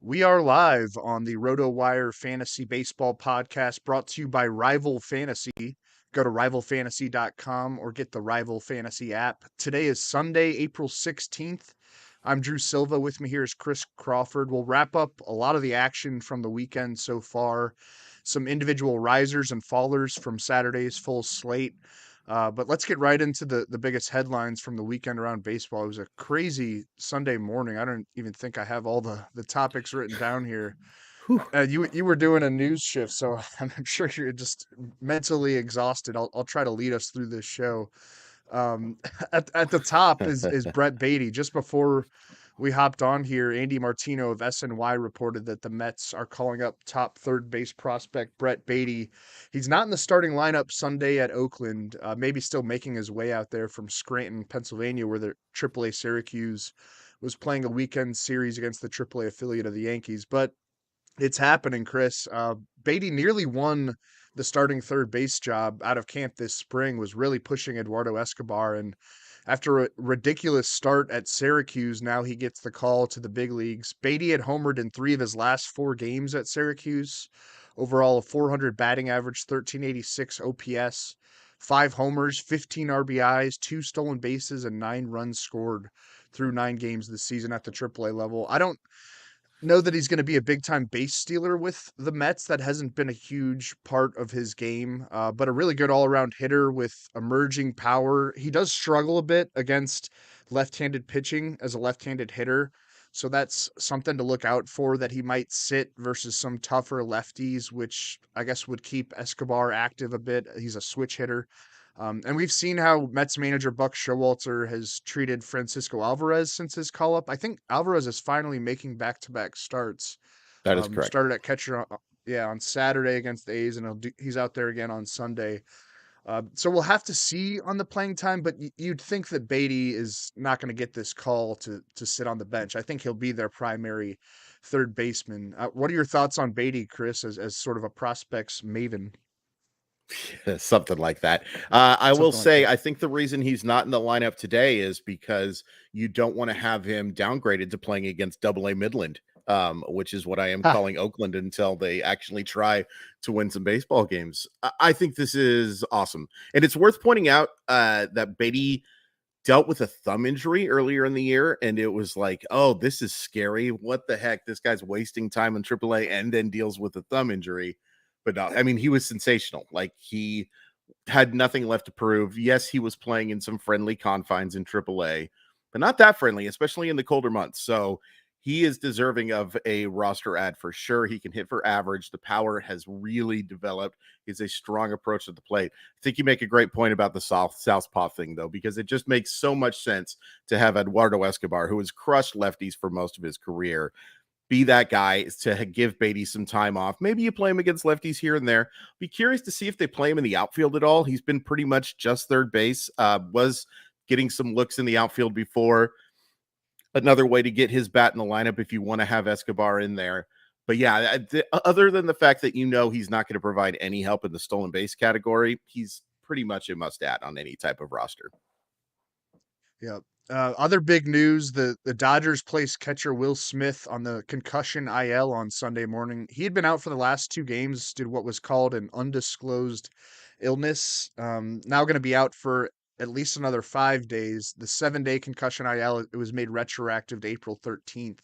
We are live on the RotoWire Fantasy Baseball podcast brought to you by Rival Fantasy. Go to rivalfantasy.com or get the Rival Fantasy app. Today is Sunday, April 16th. I'm Drew Silva. With me here is Chris Crawford. We'll wrap up a lot of the action from the weekend so far, some individual risers and fallers from Saturday's full slate. But let's get right into the biggest headlines from the weekend around baseball. It was a crazy Sunday morning. I don't even think I have all the topics written down here. Whew. You were doing a news shift, so I'm sure you're just mentally exhausted. I'll try to lead us through this show. At the top is Brett Baty. Just before we hopped on here, Andy Martino of SNY reported that the Mets are calling up top third base prospect Brett Baty. He's not in the starting lineup Sunday at Oakland, maybe still making his way out there from Scranton, Pennsylvania, where the AAA Syracuse was playing a weekend series against the AAA affiliate of the Yankees. But it's happening, Chris. Baty nearly won the starting third base job out of camp this spring, was really pushing Eduardo Escobar. And after a ridiculous start at Syracuse, now he gets the call to the big leagues. Baty had homered in 3 of his last 4 games at Syracuse. Overall, a 400 batting average, 1386 OPS, 5 homers, 15 RBIs, 2 stolen bases, and 9 runs scored through 9 games this season at the AAA level. I don't know that he's going to be a big time base stealer with the Mets. That hasn't been a huge part of his game, but a really good all around hitter with emerging power. He does struggle a bit against left handed pitching as a left handed hitter. So that's something to look out for, that he might sit versus some tougher lefties, which I guess would keep Escobar active a bit. He's a switch hitter. And we've seen how Mets manager Buck Showalter has treated Francisco Alvarez since his call up. I think Alvarez is finally making back-to-back starts. That is correct. Started at catcher, on Saturday against the A's, and he's out there again on Sunday. So we'll have to see on the playing time, but you'd think that Baty is not going to get this call to sit on the bench. I think he'll be their primary third baseman. What are your thoughts on Baty, Chris, as sort of a prospects maven? Something like that. I will Something like say, that. I think the reason he's not in the lineup today is because you don't want to have him downgraded to playing against Double-A Midland, which is what I am Ha, calling Oakland until they actually try to win some baseball games. I think this is awesome. And it's worth pointing out that Beatty dealt with a thumb injury earlier in the year, and it was like, oh, this is scary. What the heck? This guy's wasting time in AAA and then deals with a thumb injury. But no, I mean, he was sensational. Like, he had nothing left to prove. Yes, he was playing in some friendly confines in AAA, but not that friendly, especially in the colder months. So he is deserving of a roster ad for sure. He can hit for average. The power has really developed. He's a strong approach to the plate. I think you make a great point about the southpaw thing, though, because it just makes so much sense to have Eduardo Escobar, who has crushed lefties for most of his career, be that guy to give Baty some time off. Maybe you play him against lefties here and there. Be curious to see if they play him in the outfield at all. He's been pretty much just third base, was getting some looks in the outfield before. Another way to get his bat in the lineup if you want to have Escobar in there. But yeah, other than the fact that he's not going to provide any help in the stolen base category, he's pretty much a must add on any type of roster. yeah. Other big news: the Dodgers placed catcher Will Smith on the concussion IL on Sunday morning. He had been out for the last 2 games due to what was called an undisclosed illness. Now going to be out for at least another 5 days. The 7-day concussion IL, it was made retroactive to April 13th.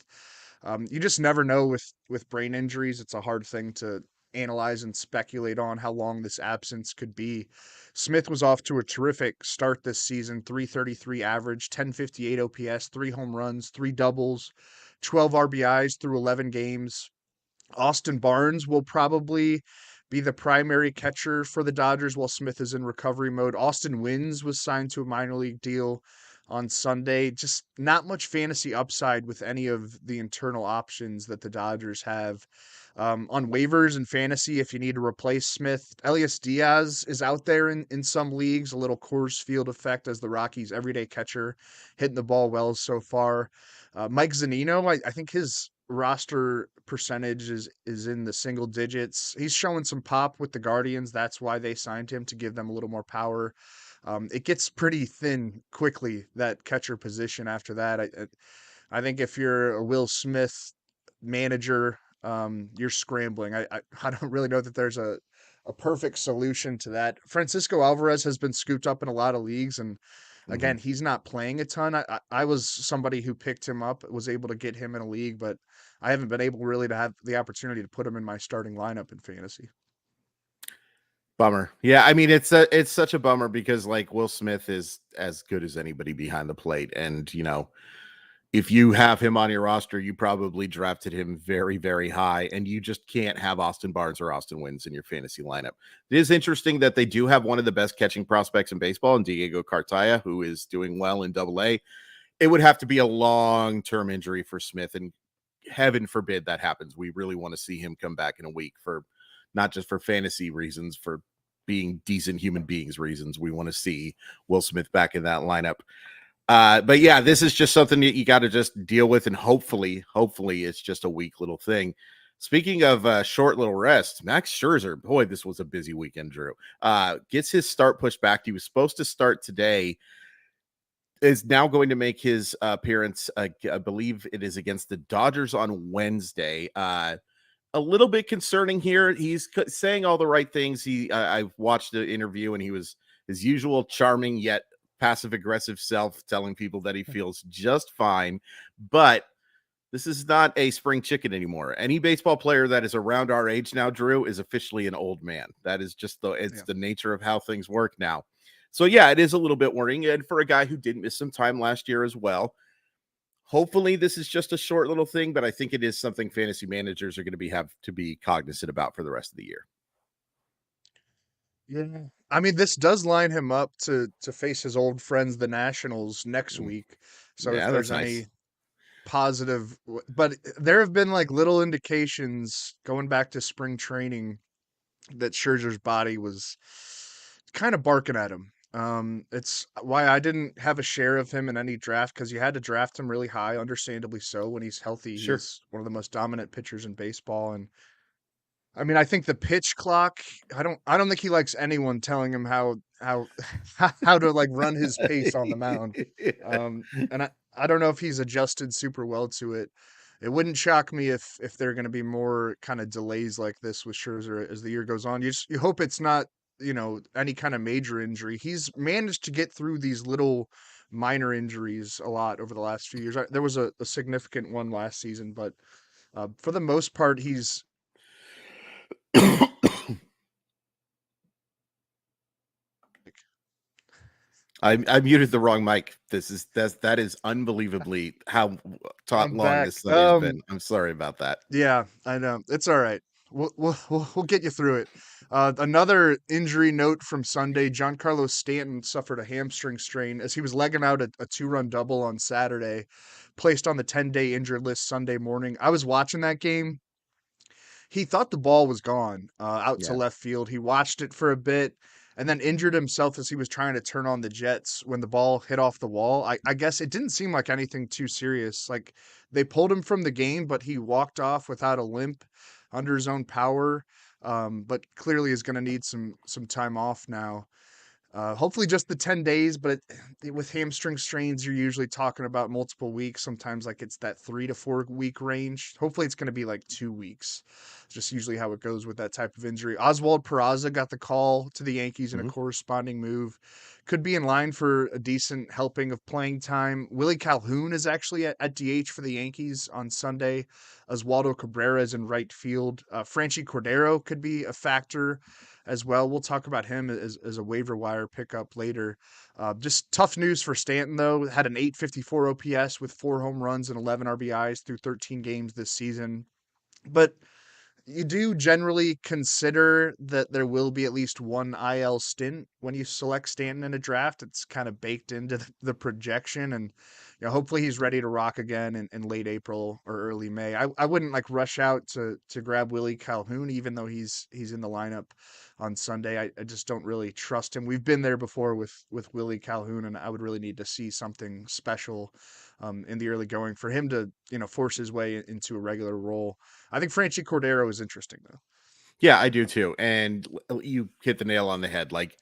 You just never know with brain injuries. It's a hard thing to analyze and speculate on how long this absence could be. Smith was off to a terrific start this season, 333 average, 1058 OPS, 3 home runs, 3 doubles, 12 RBIs through 11 games. Austin Barnes will probably be the primary catcher for the Dodgers while Smith is in recovery mode. Austin Wynns was signed to a minor league deal on Sunday. Just not much fantasy upside with any of the internal options that the Dodgers have. On waivers and fantasy, if you need to replace Smith, Elias Diaz is out there in some leagues, a little Coors Field effect as the Rockies' everyday catcher, hitting the ball well so far. Mike Zunino, I think his roster percentage is in the single digits. He's showing some pop with the Guardians. That's why they signed him, to give them a little more power. It gets pretty thin quickly, that catcher position after that. I think if you're a Will Smith manager, you're scrambling. I don't really know that there's a perfect solution to that. Francisco Alvarez has been scooped up in a lot of leagues, and Mhm. again, he's not playing a ton. I was somebody who picked him up, was able to get him in a league, but I haven't been able really to have the opportunity to put him in my starting lineup in fantasy. Bummer. Yeah, I mean it's such a bummer because like Will Smith is as good as anybody behind the plate, and if you have him on your roster, you probably drafted him very, very high, and you just can't have Austin Barnes or Austin Wynns in your fantasy lineup. It is interesting that they do have one of the best catching prospects in baseball, in Diego Cartaya, who is doing well in Double-A. It would have to be a long-term injury for Smith, and heaven forbid that happens. We really want to see him come back in a week, for not just for fantasy reasons, for being decent human beings reasons. We want to see Will Smith back in that lineup. But yeah, this is just something that you got to just deal with, and hopefully it's just a weak little thing. Speaking of short little rest, Max Scherzer, boy, this was a busy weekend, Drew. Gets his start pushed back. He was supposed to start today, is now going to make his appearance. I believe it is against the Dodgers on Wednesday. A little bit concerning here. He's saying all the right things. I've watched the interview, and he was his usual charming yet passive aggressive self, telling people that he feels just fine. But this is not a spring chicken anymore. Any baseball player that is around our age now, Drew, is officially an old man. That is just the nature of how things work now. So yeah, it is a little bit worrying. And for a guy who didn't miss some time last year as well, hopefully this is just a short little thing, but I think it is something fantasy managers are going to have to be cognizant about for the rest of the year. Yeah. I mean, this does line him up to face his old friends, the Nationals, next week. So if Yeah, there's that's nice. any positive, but there have been like little indications going back to spring training that Scherzer's body was kind of barking at him. It's why I didn't have a share of him in any draft, because you had to draft him really high, understandably so. When he's healthy, Sure. he's one of the most dominant pitchers in baseball, and I mean, I think the pitch clock, I don't think he likes anyone telling him how how to like run his pace on the mound. And I don't know if he's adjusted super well to it. It wouldn't shock me if there are going to be more kind of delays like this with Scherzer as the year goes on. You hope it's not, any kind of major injury. He's managed to get through these little minor injuries a lot over the last few years. There was a significant one last season, but for the most part, he's I muted the wrong mic. That is unbelievably how I'm long back. this Sunday's been. I'm sorry about that. Yeah, I know. It's all right. We'll get you through it. Another injury note from Sunday: Giancarlo Stanton suffered a hamstring strain as he was legging out a two-run double on Saturday, placed on the 10-day injured list Sunday morning. I was watching that game. He thought the ball was gone out to Yeah. left field. He watched it for a bit and then injured himself as he was trying to turn on the Jets when the ball hit off the wall. I guess it didn't seem like anything too serious. Like they pulled him from the game, but he walked off without a limp under his own power. But clearly is going to need some time off now. Hopefully just the 10 days, but with hamstring strains, you're usually talking about multiple weeks. Sometimes like it's that 3 to 4 week range. Hopefully it's going to be like 2 weeks. It's just usually how it goes with that type of injury. Oswald Peraza got the call to the Yankees in a Mhm. corresponding move. Could be in line for a decent helping of playing time. Willie Calhoun is actually at DH for the Yankees on Sunday. Oswaldo Cabrera is in right field. Franchi Cordero could be a factor as well. We'll talk about him as a waiver wire pickup later. Just tough news for Stanton, though. Had an 854 OPS with 4 home runs and 11 RBIs through 13 games this season. But you do generally consider that there will be at least one IL stint when you select Stanton in a draft. It's kind of baked into the projection, and hopefully he's ready to rock again in late April or early May. I wouldn't like rush out to grab Willie Calhoun, even though he's in the lineup on Sunday. I just don't really trust him. We've been there before with Willie Calhoun, and I would really need to see something special in the early going for him to force his way into a regular role. I think Franchi Cordero is interesting though. Yeah, I do too. And you hit the nail on the head. Like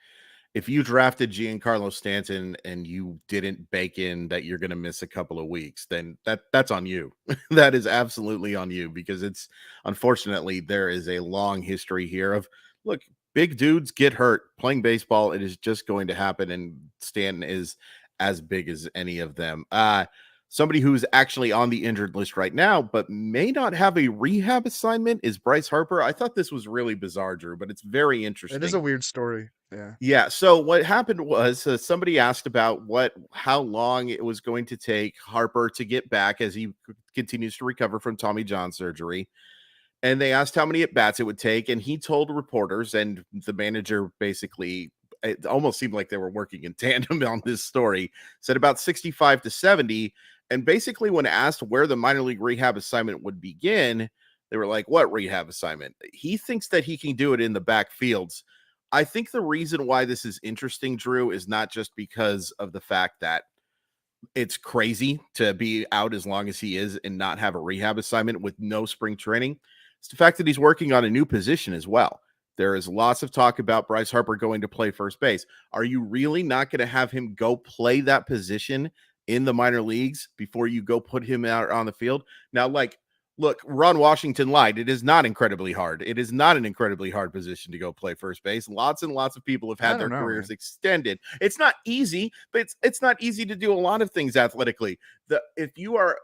if you drafted Giancarlo Stanton and you didn't bake in that you're going to miss a couple of weeks, then that's on you. That is absolutely on you, because it's, unfortunately, there is a long history here of, look, big dudes get hurt playing baseball. It is just going to happen, and Stanton is as big as any of them. Somebody who's actually on the injured list right now, but may not have a rehab assignment, is Bryce Harper. I thought this was really bizarre, Drew, but it's very It is a interesting. weird story. Yeah. Yeah. So what happened was, somebody asked about how long it was going to take Harper to get back as he continues to recover from Tommy John surgery. And they asked how many at bats it would take. And he told reporters, and the manager basically, it almost seemed like they were working in tandem on this story, said about 65 to 70. And basically, when asked where the minor league rehab assignment would begin, they were like, what rehab assignment? He thinks that he can do it in the backfields. I think the reason why this is interesting, Drew, is not just because of the fact that it's crazy to be out as long as he is and not have a rehab assignment with no spring training. It's the fact that he's working on a new position as well. There is lots of talk about Bryce Harper going to play first base. Are you really not going to have him go play that position in the minor leagues before you go put him out on the field? Now, like, look, Ron Washington lied. It is not incredibly hard. It is not an incredibly hard position to go play first base. Lots and lots of people have I had don't their know, careers man. extended. It's not easy, but it's not easy to do a lot of things athletically. If you are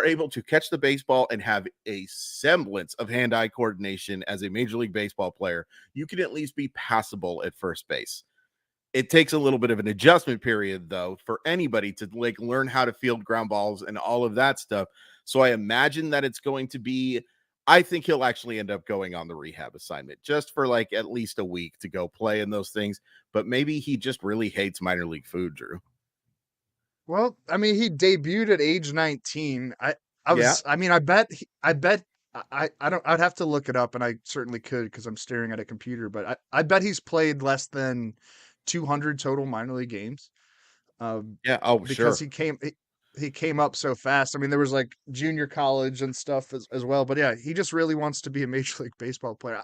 able to catch the baseball and have a semblance of hand-eye coordination as a Major League Baseball player, you can at least be passable at first base. It takes a little bit of an adjustment period, though, for anybody to like learn how to field ground balls and all of that stuff. So I imagine that it's going to be, I think he'll actually end up going on the rehab assignment just for like at least a week to go play in those things. But maybe he just really hates minor league food, Drew. Well, I mean, he debuted at age 19. Yeah. I mean, I bet, I don't, I'd have to look it up, and I certainly could because I'm staring at a computer, but I bet he's played less than 200 total minor league games. Um, Yeah. Oh, because sure. he came up so fast. I mean, there was like junior college and stuff as well. But yeah, he just really wants to be a Major League Baseball player.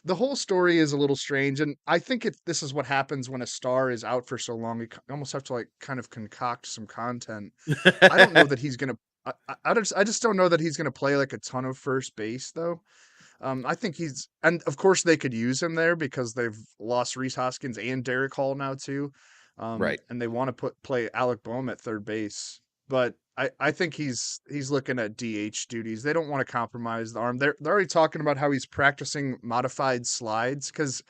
The whole story is a little strange, and I think this is what happens when a star is out for so long. You almost have to like kind of concoct some content. I don't know that he's gonna. I just don't know that he's gonna play like a ton of first base though. I think and of course they could use him there because they've lost Reese Hoskins and Derek Hall now too. Right. And they want to play Alec Boehm at third base. But I think he's looking at DH duties. They don't want to compromise the arm. They're already talking about how he's practicing modified slides because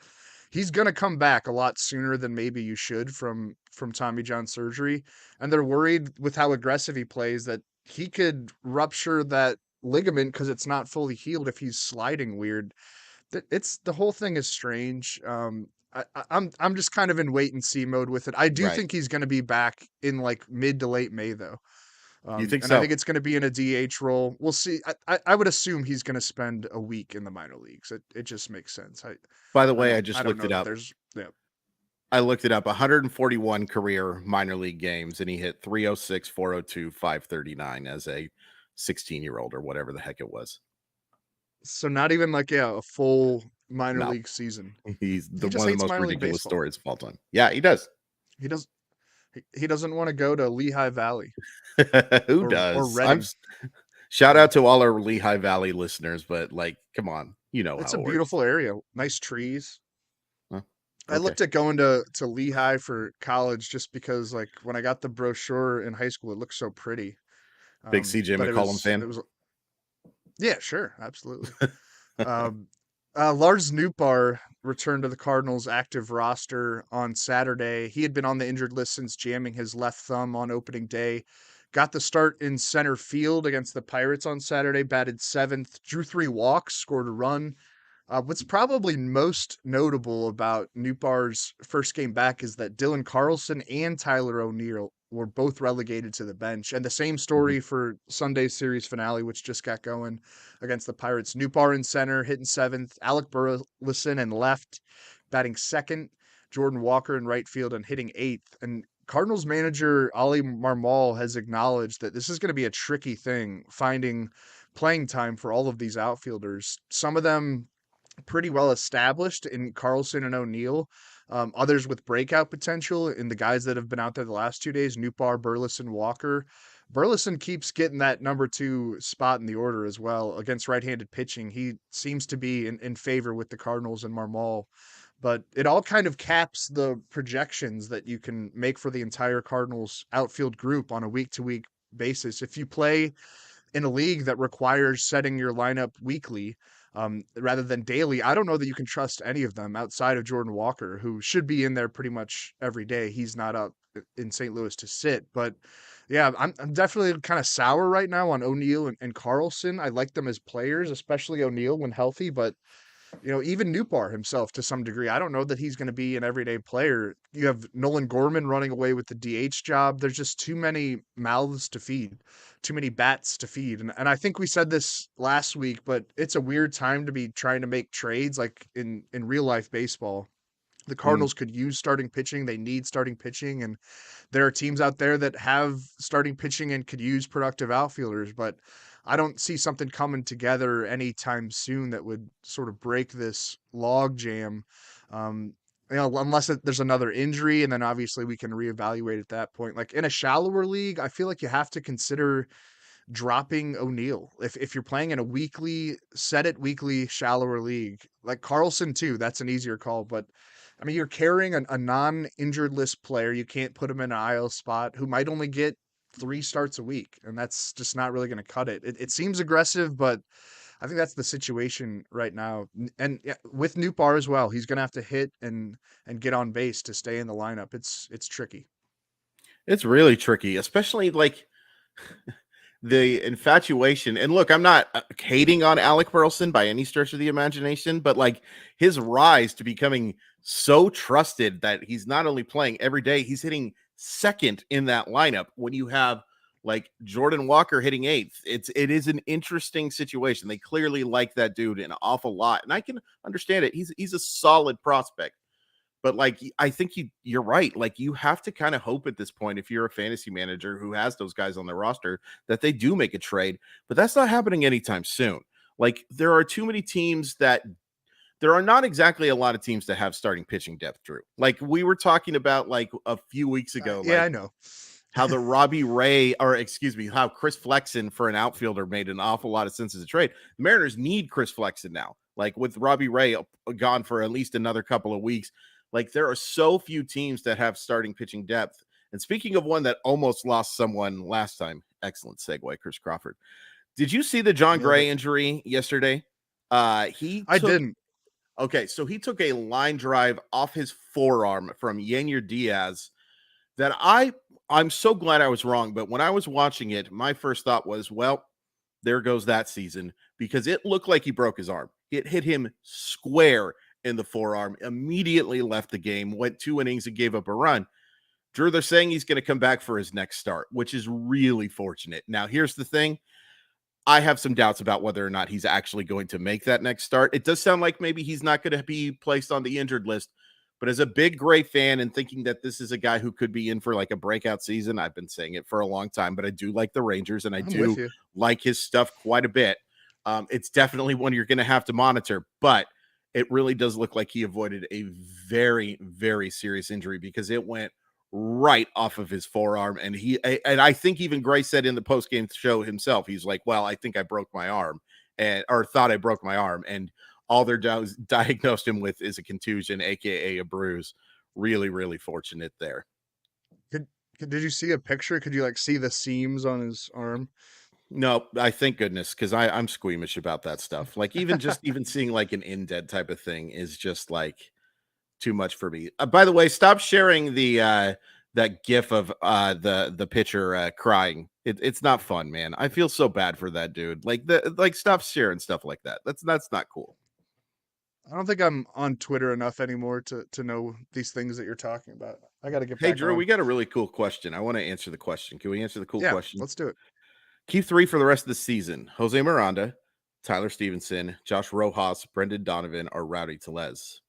he's gonna come back a lot sooner than maybe you should from Tommy John surgery. And they're worried with how aggressive he plays that he could rupture that ligament because it's not fully healed if he's sliding weird. It's the whole thing is strange. I'm just kind of in wait and see mode with it. I do Right. think he's going to be back in like mid to late May though. You think And I so? think it's going to be in a DH role. We'll see. I would assume he's going to spend a week in the minor leagues. It just makes sense. By the I way, I I just don't looked know it that up. there's yeah. I looked it up. 141 career minor league games, and he hit 306, 402, 539 as a 16-year-old or whatever the heck it was. So not even like a full minor No, league season. he's He just one of the hates most minor league ridiculous baseball. stories of all time. Yeah, he does. He does he doesn't want to go to Lehigh Valley Who or does? Reading. Shout Yeah. out to all our Lehigh Valley listeners, but like, come on, you know It's how a it works. beautiful area. Nice trees. Huh? I Okay, looked at going to Lehigh for college just because like when I got the brochure in high school, it looked so pretty. big CJ But McCollum it fan. was yeah, sure, absolutely. Um, Lars Nootbaar returned to the Cardinals' active roster on Saturday. He had been on the injured list since jamming his left thumb on opening day. Got the start in center field against the Pirates on Saturday, batted seventh, drew 3 walks, scored a run. What's probably most notable about Nootbaar's first game back is that Dylan Carlson and Tyler O'Neill were both relegated to the bench. And the same Mhm. story for Sunday's series finale, which just got going against the Pirates. Nootbaar in center, hitting seventh. Alec Burleson in left, batting second. Jordan Walker in right field and hitting eighth. And Cardinals manager Ali Marmol has acknowledged that this is going to be a tricky thing, finding playing time for all of these outfielders. Some of them pretty well established in Carlson and O'Neill. Others with breakout potential in the guys that have been out there the last 2 days, Newbar, Burleson, Walker. Burleson keeps getting that number 2 spot in the order as well against right-handed pitching. He seems to be in favor with the Cardinals and Marmol, but it all kind of caps the projections that you can make for the entire Cardinals outfield group on a week-to-week basis. If you play in a league that requires setting your lineup weekly rather than daily, I don't know that you can trust any of them outside of Jordan Walker, who should be in there pretty much every day. He's not up in St. Louis to sit, but yeah, I'm definitely kind of sour right now on O'Neill and Carlson. I like them as players, especially O'Neill when healthy, but even Newbar himself to some degree, I don't know that he's going to be an everyday player. You have Nolan Gorman running away with the DH job. There's just too many mouths to feed, too many bats to feed. And I think we said this last week, but it's a weird time to be trying to make trades like in real life baseball. The Mm. Cardinals could use starting pitching. They need starting pitching. And there are teams out there that have starting pitching and could use productive outfielders, but I don't see something coming together anytime soon that would sort of break this log jam. Um, unless there's another injury, and then obviously we can reevaluate at that point. Like in a shallower league, I feel like you have to consider dropping O'Neill. If you're playing in a set it weekly shallower league, like Carlson too, that's an easier call. But I mean, you're carrying a non-injured list player. You can't put him in an IL spot who might only get 3 starts a week, and that's just not really going to cut it. It seems aggressive, but I think that's the situation right now. And yeah, with Newbar as well, he's going to have to hit and get on base to stay in the lineup. It's tricky. It's really tricky, especially like the infatuation. And look, I'm not hating on Alec Burleson by any stretch of the imagination, but like his rise to becoming so trusted that he's not only playing every day, he's hitting second in that lineup when you have like Jordan Walker hitting eighth. It is an interesting situation. They clearly like that dude an awful lot, and I can understand it. He's a solid prospect. But like I think you're right. Like you have to kind of hope at this point, if you're a fantasy manager who has those guys on their roster, that they do make a trade. But that's not happening anytime soon. Like there are too many teams that there are not exactly a lot of teams that have starting pitching depth, Drew. Like we were talking about like a few weeks ago, Yeah, I like know. how the Robbie Ray, or excuse me, how Chris Flexen for an outfielder made an awful lot of sense as a trade. The Mariners need Chris Flexen now. Like with Robbie Ray gone for at least another couple of weeks, like there are so few teams that have starting pitching depth. And speaking of one that almost lost someone last time, excellent segue, Chris Crawford. Did you see the John Nailed Gray it. injury yesterday? He I took didn't. Okay, so he took a line drive off his forearm from Yenier Diaz that I'm so glad I was wrong. But when I was watching it, my first thought was, well, there goes that season, because it looked like he broke his arm. It hit him square in the forearm, immediately left the game, went 2 innings and gave up a run. Drew, they're saying he's going to come back for his next start, which is really fortunate. Now, here's the thing. I have some doubts about whether or not he's actually going to make that next start. It does sound like maybe he's not going to be placed on the injured list, but as a big Gray fan and thinking that this is a guy who could be in for like a breakout season, I've been saying it for a long time, but I do like the Rangers and I I'm with do you. like his stuff quite a bit. It's definitely one you're going to have to monitor, but it really does look like he avoided a very, very serious injury because it went right off of his forearm. And I think even Gray said in the post-game show himself, he's like, well, I think I broke my arm, or thought I broke my arm. And all they're diagnosed him with is a contusion, aka a bruise. Really, really fortunate there. Could, did you see a picture? Could you like see the seams on his arm? No, I thank goodness, because I'm squeamish about that stuff. Like even seeing like an indent type of thing is just like too much for me. By the way, stop sharing the that gif of the pitcher crying. It's not fun, man. I feel so bad for that dude. Like stop sharing stuff like that. That's not cool. I don't think I'm on Twitter enough anymore to know these things that you're talking about. I got to get Hey back Drew, on. we got a really cool question. I want to answer the question. Can we answer the cool Yeah, question? let's do it. Keep 3 for the rest of the season. Jose Miranda, Tyler Stevenson, Josh Rojas, Brendan Donovan, or Rowdy Telez.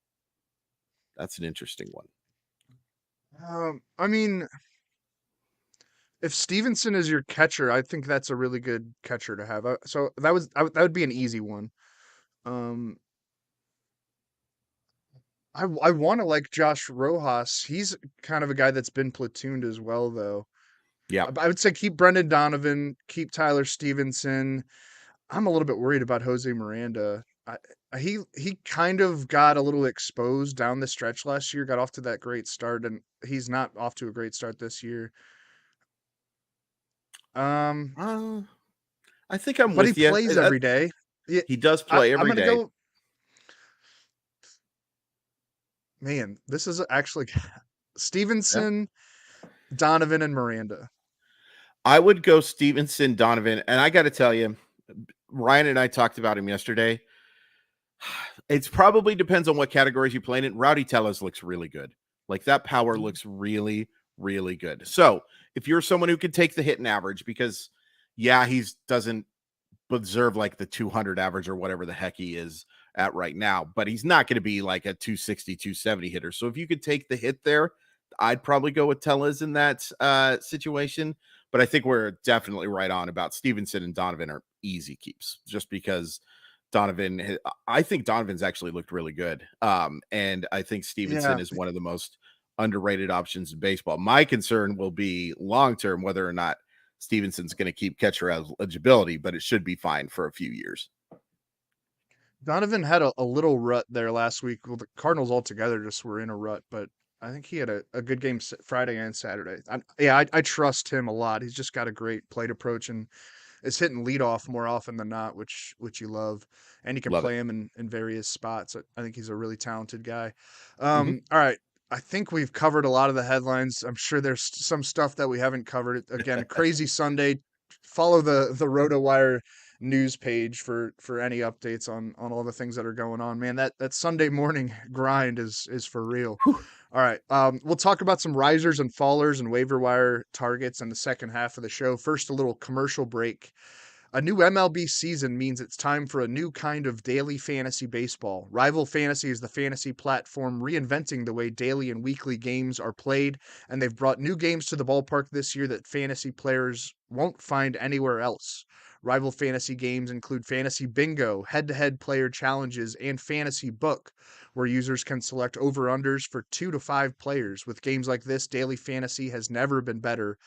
That's an interesting one. I mean, if Stevenson is your catcher, I think that's a really good catcher to have. So that would be an easy one. Um, I want to like Josh Rojas. He's kind of a guy that's been platooned as well, though. Yeah. I would say keep Brendan Donovan, keep Tyler Stevenson. I'm a little bit worried about Jose Miranda. He kind of got a little exposed down the stretch last year, got off to that great start, and he's not off to a great start this year. Um, Uh, I think I'm but he with you. plays every day. Yeah, He does play I'm every gonna day. go. Man, this is actually Yeah. Stevenson, Donovan, and Miranda. I would go Stevenson, Donovan, and I got to tell you, Ryan and I talked about him yesterday. It's probably depends on what categories you play in. Rowdy Tellez looks really good. Like that power looks really, really good. So if you're someone who can take the hit and average, because yeah, he doesn't deserve like the 200 average or whatever the heck he is at right now, but he's not going to be like a 260, 270 hitter. So if you could take the hit there, I'd probably go with Tellez in that situation. But I think we're definitely right on about Stevenson and Donovan are easy keeps just because I think Donovan's actually looked really good. And I think Stevenson Yeah, is one of the most underrated options in baseball. My concern will be long term whether or not Stevenson's going to keep catcher eligibility, but it should be fine for a few years. Donovan had a little rut there last week. Well, the Cardinals altogether just were in a rut, but I think he had a good game Friday and Saturday. I trust him a lot. He's just got a great plate approach and is hitting leadoff more often than not, which you love. And you can Love it. play him in various spots. I think he's a really talented guy. Mm-hmm. All right. I think we've covered a lot of the headlines. I'm sure there's some stuff that we haven't covered. Again, crazy Sunday. Follow the RotoWire news page for any updates on all the things that are going on. Man, that Sunday morning grind is for real. All right. We'll talk about some risers and fallers and waiver wire targets in the second half of the show. First, a little commercial break. A new MLB season means it's time for a new kind of daily fantasy baseball. Rival Fantasy is the fantasy platform reinventing the way daily and weekly games are played, and they've brought new games to the ballpark this year that fantasy players won't find anywhere else. Rival Fantasy games include Fantasy Bingo, head to head player challenges, and Fantasy Book, where users can select over unders for 2 to 5 players. With games like this, daily fantasy has never been better.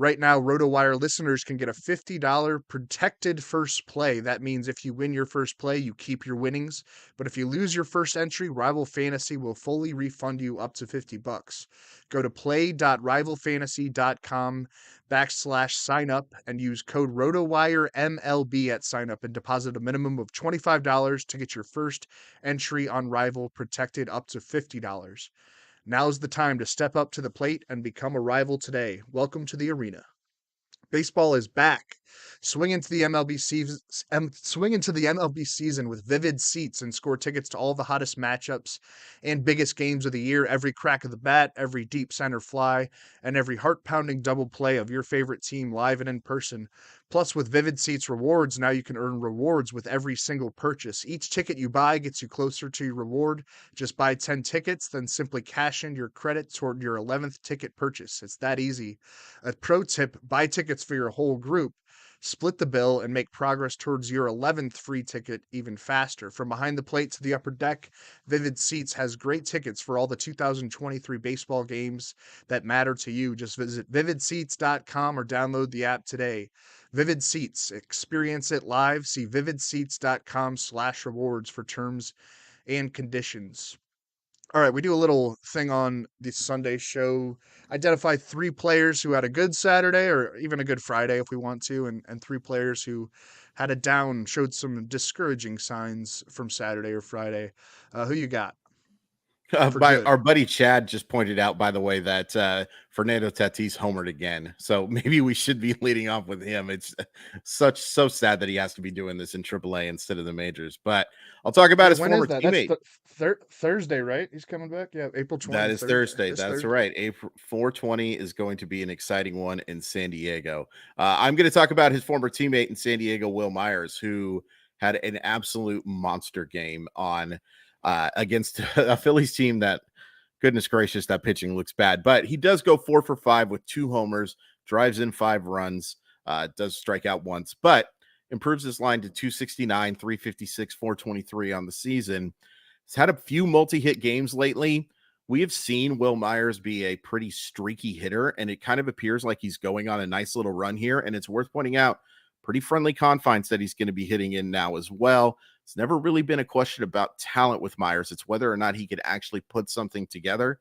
Right now, RotoWire listeners can get a $50 protected first play. That means if you win your first play, you keep your winnings. But if you lose your first entry, Rival Fantasy will fully refund you up to $50. Go to play.rivalfantasy.com/sign up and use code RotoWire MLB at sign up and deposit a minimum of $25 to get your first entry on Rival protected up to $50. Now's the time to step up to the plate and become a rival today. Welcome to the arena. Baseball is back. Swing into the MLB season with vivid seats and score tickets to all the hottest matchups and biggest games of the year. Every crack of the bat, every deep center fly, and every heart-pounding double play of your favorite team live and in person. Plus, with Vivid Seats rewards, now you can earn rewards with every single purchase. Each ticket you buy gets you closer to your reward. Just buy 10 tickets, then simply cash in your credit toward your 11th ticket purchase. It's that easy. A pro tip, buy tickets for your whole group. Split the bill and make progress towards your 11th free ticket even faster. From behind the plate to the upper deck, Vivid Seats has great tickets for all the 2023 baseball games that matter to you. Just visit vividseats.com or download the app today. Vivid Seats, experience it live. See vividseats.com/rewards for terms and conditions. All right, we do a little thing on the Sunday show. Identify 3 players who had a good Saturday or even a good Friday if we want to, and 3 players who had a down, showed some discouraging signs from Saturday or Friday. Who you got for By good? our buddy Chad just pointed out, by the way, that Fernando Tatis homered again. So maybe we should be leading off with him. It's so sad that he has to be doing this in AAA instead of the majors. But I'll talk about Yeah, his when is former that? That's teammate. the Thursday, right? He's coming back. Yeah, April That 20th, is Thursday. Thursday. This That's Thursday. right. April 420 is going to be an exciting one in San Diego. I'm going to talk about his former teammate in San Diego, Will Myers, who had an absolute monster game on against a Phillies team that, goodness gracious, that pitching looks bad. But he does go 4 for 5 with 2 homers, drives in 5 runs, does strike out once, but improves his line to 269, 356, 423 on the season. He's had a few multi-hit games lately. We have seen Will Myers be a pretty streaky hitter, and it kind of appears like he's going on a nice little run here. And it's worth pointing out, pretty friendly confines that he's going to be hitting in now as well. It's never really been a question about talent with Myers. It's whether or not he could actually put something together.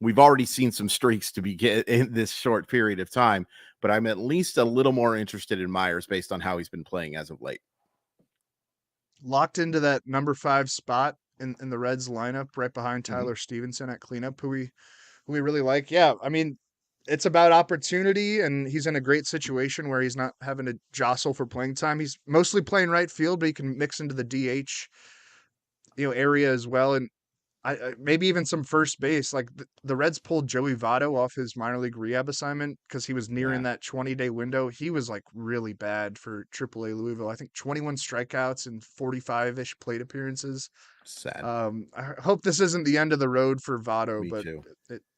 We've already seen some streaks to begin in this short period of time, but I'm at least a little more interested in Myers based on how he's been playing as of late. Locked into that number 5 spot in the Reds lineup, right behind Tyler Stevenson at cleanup, who we really like. Yeah, I mean, it's about opportunity, and he's in a great situation where he's not having to jostle for playing time. He's mostly playing right field, but he can mix into the DH, area as well. And I maybe even some first base. Like the Reds pulled Joey Votto off his minor league rehab assignment because he was nearing that 20-day window. He was like really bad for AAA Louisville. I think 21 strikeouts and 45-ish plate appearances. Sad. I hope this isn't the end of the road for Votto, Me but too.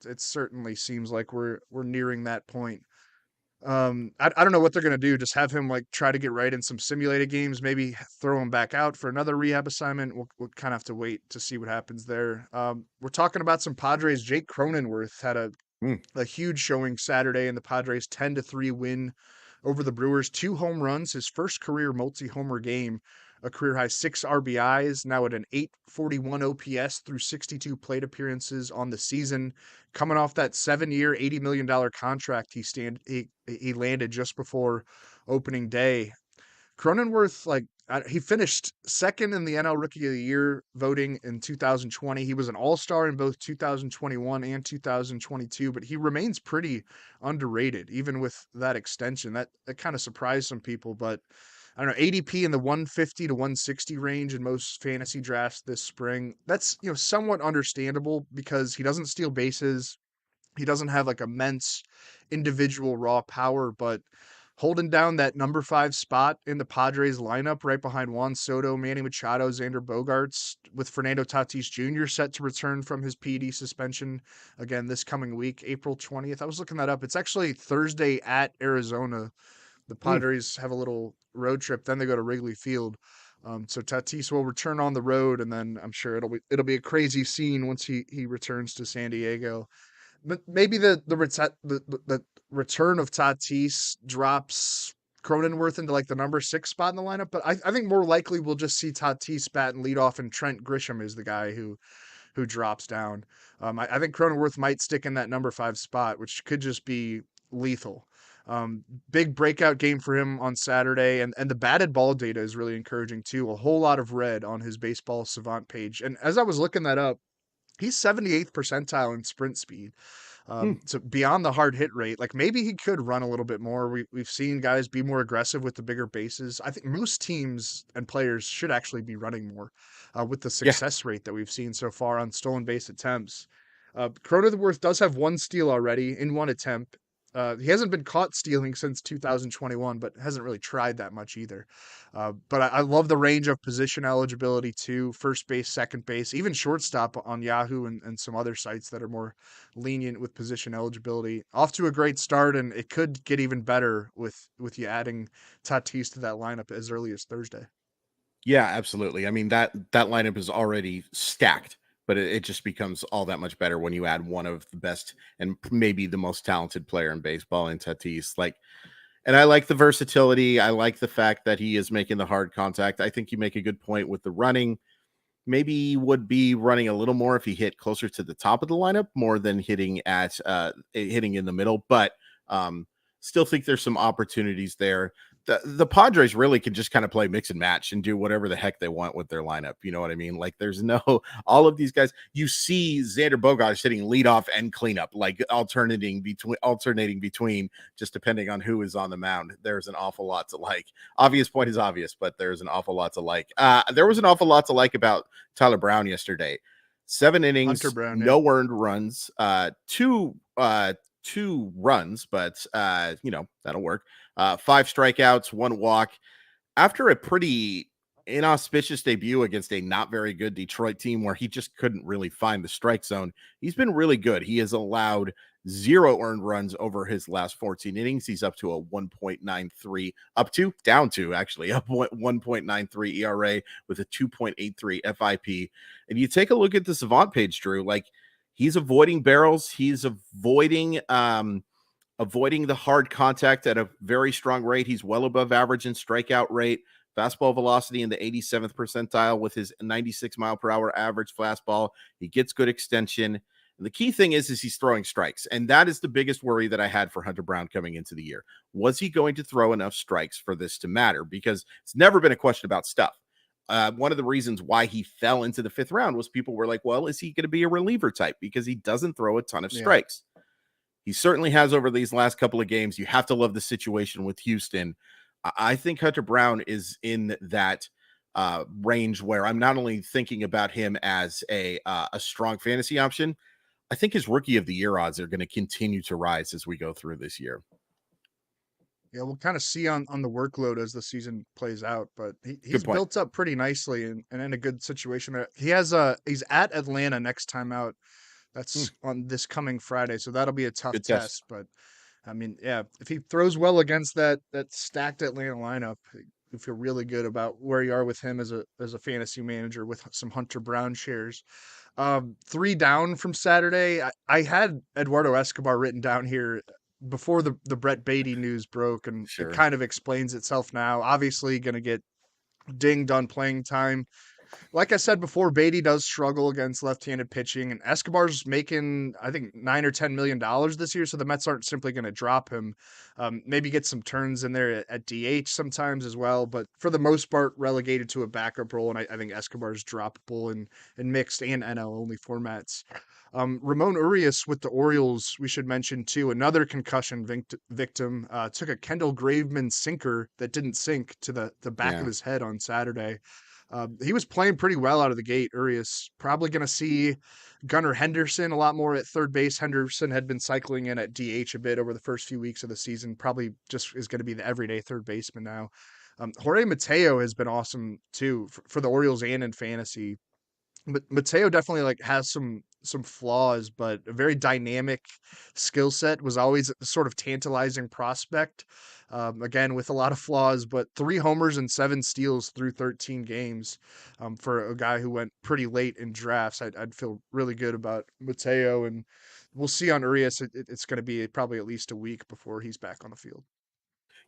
it certainly seems like we're nearing that point. I don't know what they're gonna do. Just have him like try to get right in some simulated games, maybe throw him back out for another rehab assignment. We'll kind of have to wait to see what happens there. We're talking about some Padres. Jake Cronenworth had a huge showing Saturday in the Padres 10-3 win over the Brewers. 2 home runs, his first career multi-homer game, a career high 6 RBIs, now at an 841 OPS through 62 plate appearances on the season. Coming off that 7-year, $80 million contract he landed just before opening day. Cronenworth, he finished second in the NL Rookie of the Year voting in 2020. He was an All-Star in both 2021 and 2022, but he remains pretty underrated, even with that extension. That kind of surprised some people, but I don't know, ADP in the 150 to 160 range in most fantasy drafts this spring. That's, somewhat understandable because he doesn't steal bases. He doesn't have like immense individual raw power, but holding down that number 5 spot in the Padres lineup right behind Juan Soto, Manny Machado, Xander Bogaerts, with Fernando Tatis Jr. set to return from his PD suspension again this coming week, April 20th. I was looking that up. It's actually Thursday at Arizona. The Padres have a little road trip, then they go to Wrigley Field. So Tatis will return on the road, and then I'm sure it'll be a crazy scene once he returns to San Diego. Maybe the return of Tatis drops Cronenworth into like the number 6 spot in the lineup, but I think more likely we'll just see Tatis bat and lead off, and Trent Grisham is the guy who drops down. I think Cronenworth might stick in that number 5 spot, which could just be lethal. Big breakout game for him on Saturday, and the batted ball data is really encouraging too. A whole lot of red on his Baseball Savant page, and as I was looking that up, he's 78th percentile in sprint speed. So beyond the hard hit rate, like maybe he could run a little bit more. We've seen guys be more aggressive with the bigger bases. I think most teams and players should actually be running more with the success rate that we've seen so far on stolen base attempts. Cronenworth does have 1 steal already in 1 attempt. He hasn't been caught stealing since 2021, but hasn't really tried that much either. But I love the range of position eligibility too: first base, second base, even shortstop on Yahoo and some other sites that are more lenient with position eligibility. Off to a great start, and it could get even better with you adding Tatis to that lineup as early as Thursday. Yeah, absolutely. I mean, that lineup is already stacked, but it just becomes all that much better when you add one of the best and maybe the most talented player in baseball in Tatis. And I like the versatility. I like the fact that he is making the hard contact. I think you make a good point with the running. Maybe he would be running a little more if he hit closer to the top of the lineup more than hitting in the middle, but still think there's some opportunities there. The Padres really can just kind of play mix and match and do whatever the heck they want with their lineup. You know what I mean? Like there's no, all of these guys, you see Xander Bogaerts hitting leadoff and cleanup, like alternating between just depending on who is on the mound. There's an awful lot to like. Obvious point is obvious, but there's an awful lot to like. There was an awful lot to like about Tyler Brown yesterday. 7 innings, no earned runs, two runs, but that'll work. 5 strikeouts, 1 walk. After a pretty inauspicious debut against a not very good Detroit team where he just couldn't really find the strike zone, he's been really good. He has allowed 0 earned runs over his last 14 innings. He's up to a 1.93, down to actually, up 1.93 ERA with a 2.83 FIP. And you take a look at the Savant page, Drew, like he's avoiding barrels. He's avoiding the hard contact at a very strong rate. He's well above average in strikeout rate. Fastball velocity in the 87th percentile with his 96 mile per hour average fastball. He gets good extension. And the key thing is he's throwing strikes. And that is the biggest worry that I had for Hunter Brown coming into the year. Was he going to throw enough strikes for this to matter? Because it's never been a question about stuff. One of the reasons why he fell into the 5th round was people were like, well, is he going to be a reliever type? Because he doesn't throw a ton of strikes. He certainly has over these last couple of games. You have to love the situation with Houston. I think Hunter Brown is in that range where I'm not only thinking about him as a strong fantasy option, I think his rookie of the year odds are going to continue to rise as we go through this year. Yeah, we'll kind of see on the workload as the season plays out, but he's built up pretty nicely and in a good situation. He's at Atlanta next time out. That's on this coming Friday, so that'll be a tough test. But I mean, yeah, if he throws well against that stacked Atlanta lineup, you feel really good about where you are with him as a fantasy manager with some Hunter Brown shares. 3 down from Saturday. I had Eduardo Escobar written down here before the Brett Baty news broke, and it kind of explains itself now. Obviously, going to get dinged on playing time. Like I said before, Baty does struggle against left-handed pitching, and Escobar's making, I think, $9 or $10 million this year, so the Mets aren't simply going to drop him. Maybe get some turns in there at DH sometimes as well, but for the most part, relegated to a backup role, and I think Escobar's droppable in mixed and NL-only formats. Ramon Urias with the Orioles, we should mention, too, another concussion victim, took a Kendall Graveman sinker that didn't sink to the back of his head on Saturday. He was playing pretty well out of the gate. Urias probably going to see Gunnar Henderson a lot more at third base. Henderson had been cycling in at DH a bit over the first few weeks of the season. Probably just is going to be the everyday third baseman now. Jorge Mateo has been awesome too for the Orioles and in fantasy. But Mateo definitely has some flaws, but a very dynamic skill set. Was always a sort of tantalizing prospect. Again, with a lot of flaws, but 3 homers and 7 steals through 13 games for a guy who went pretty late in drafts. I'd feel really good about Mateo, and we'll see on Urias. It's going to be probably at least a week before he's back on the field.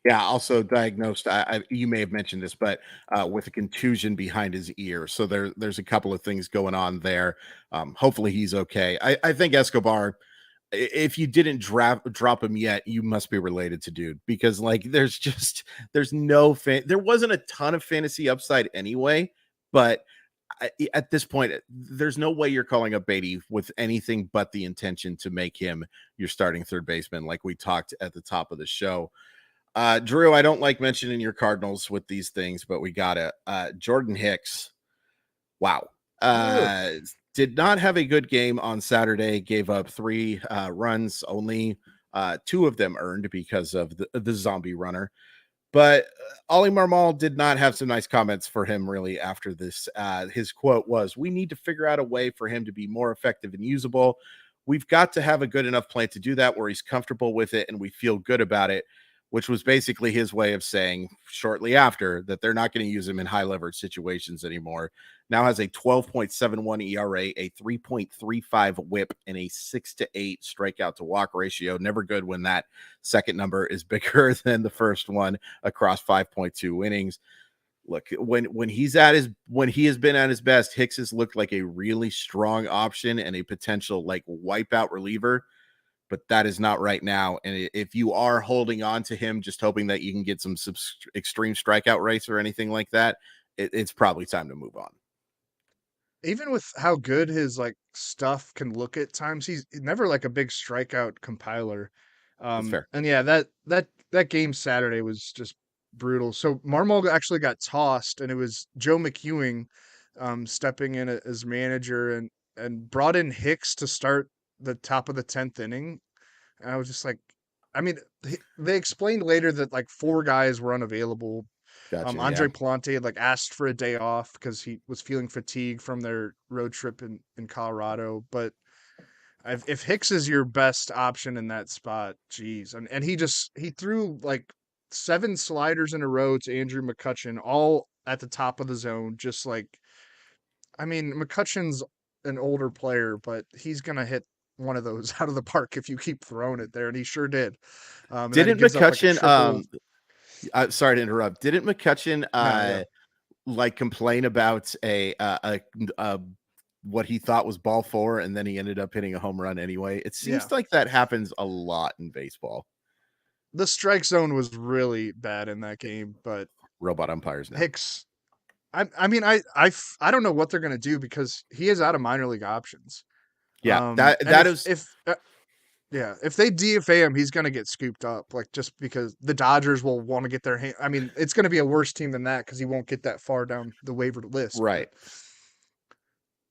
Yeah, also diagnosed. You may have mentioned this, but with a contusion behind his ear. So there's a couple of things going on there. Hopefully he's okay. I think Escobar, if you didn't drop him yet, you must be related to dude, because there wasn't a ton of fantasy upside anyway. But at this point, there's no way you're calling up Baty with anything but the intention to make him your starting third baseman, like we talked at the top of the show. Drew, I don't like mentioning your Cardinals with these things, but we got it. Jordan Hicks. Wow. Did not have a good game on Saturday. Gave up 3 runs, only 2 of them earned because of the zombie runner. But Ollie Marmol did not have some nice comments for him really after this. His quote was, "We need to figure out a way for him to be more effective and usable. We've got to have a good enough plan to do that where he's comfortable with it and we feel good about it," which was basically his way of saying shortly after that they're not going to use him in high leverage situations anymore. Now has a 12.71 ERA, a 3.35 whip, and a 6-8 strikeout to walk ratio. Never good when that second number is bigger than the first one across 5.2 innings. Look, when he has been at his best, Hicks has looked like a really strong option and a potential wipeout reliever. But that is not right now. And if you are holding on to him, just hoping that you can get some extreme strikeout rates or anything like that, it's probably time to move on. Even with how good his stuff can look at times, he's never a big strikeout compiler. That's fair. And yeah, that game Saturday was just brutal. So Marmol actually got tossed, and it was Joe McEwing stepping in as manager and brought in Hicks to start the top of the 10th inning. And I was just I mean, they explained later that 4 guys were unavailable. Gotcha, Andre Palante had asked for a day off because he was feeling fatigue from their road trip in Colorado. But If Hicks is your best option in that spot, geez, and he threw like 7 sliders in a row to Andrew McCutchen, all at the top of the zone, just like I mean, McCutcheon's an older player, but he's gonna hit one of those out of the park if you keep throwing it there, and he sure did. And then he Didn't gives up like a McCutcheon triple. sorry to interrupt. Didn't McCutcheon No, yeah, like complain about a what he thought was ball 4 and then he ended up hitting a home run anyway? It yeah. seems like that happens a lot in baseball. The strike zone was really bad in that game, but Robot umpires now. Hicks. I mean, I don't know what they're gonna do because he is out of minor league options. Yeah, And that is if yeah, if they DFA him, he's gonna get scooped up. Like just because the Dodgers will want to get their hand. I mean, it's gonna be a worse team than that because he won't get that far down the waiver list. But right.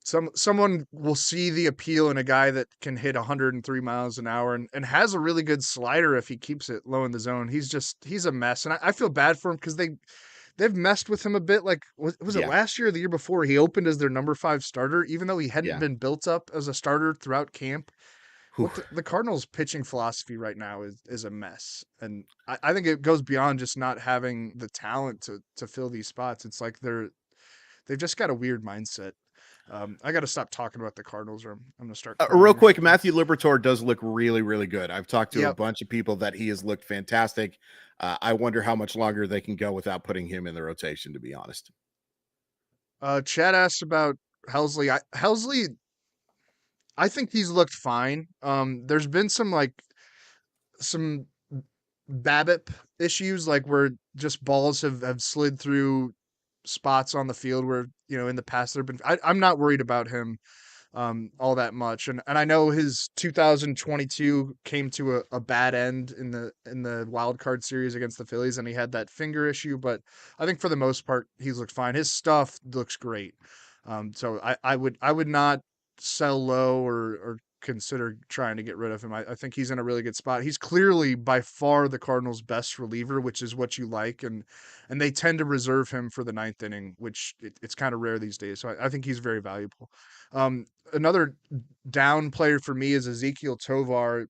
someone will see the appeal in a guy that can hit 103 miles an hour and has a really good slider if he keeps it low in the zone. He's a mess, and I feel bad for him because they've messed with him a bit. Like was it Yeah. last year or the year before? He opened as their number 5 starter, even though he hadn't Yeah. been built up as a starter throughout camp. Whew. The Cardinals' pitching philosophy right now is a mess, and I think it goes beyond just not having the talent to fill these spots. It's like they've just got a weird mindset. I got to stop talking about the Cardinals, or I'm gonna start Real crying or quick, something. Matthew Liberatore does look really, really good. I've talked to a Yep. bunch of people that he has looked fantastic. I wonder how much longer they can go without putting him in the rotation, to be honest. Chad asked about Helsley. Helsley, I think he's looked fine. There's been some BABIP issues, like where just balls have slid through spots on the field where in the past there've been. I'm not worried about him all that much, and I know his 2022 came to a bad end in the wild card series against the Phillies, and he had that finger issue. But I think for the most part he's looked fine. His stuff looks great. So I would not sell low or consider trying to get rid of him. I think he's in a really good spot. He's clearly by far the Cardinals' best reliever, which is what you like, and they tend to reserve him for the ninth inning, which it's kind of rare these days. So I think he's very valuable. Another down player for me is Ezekiel Tovar.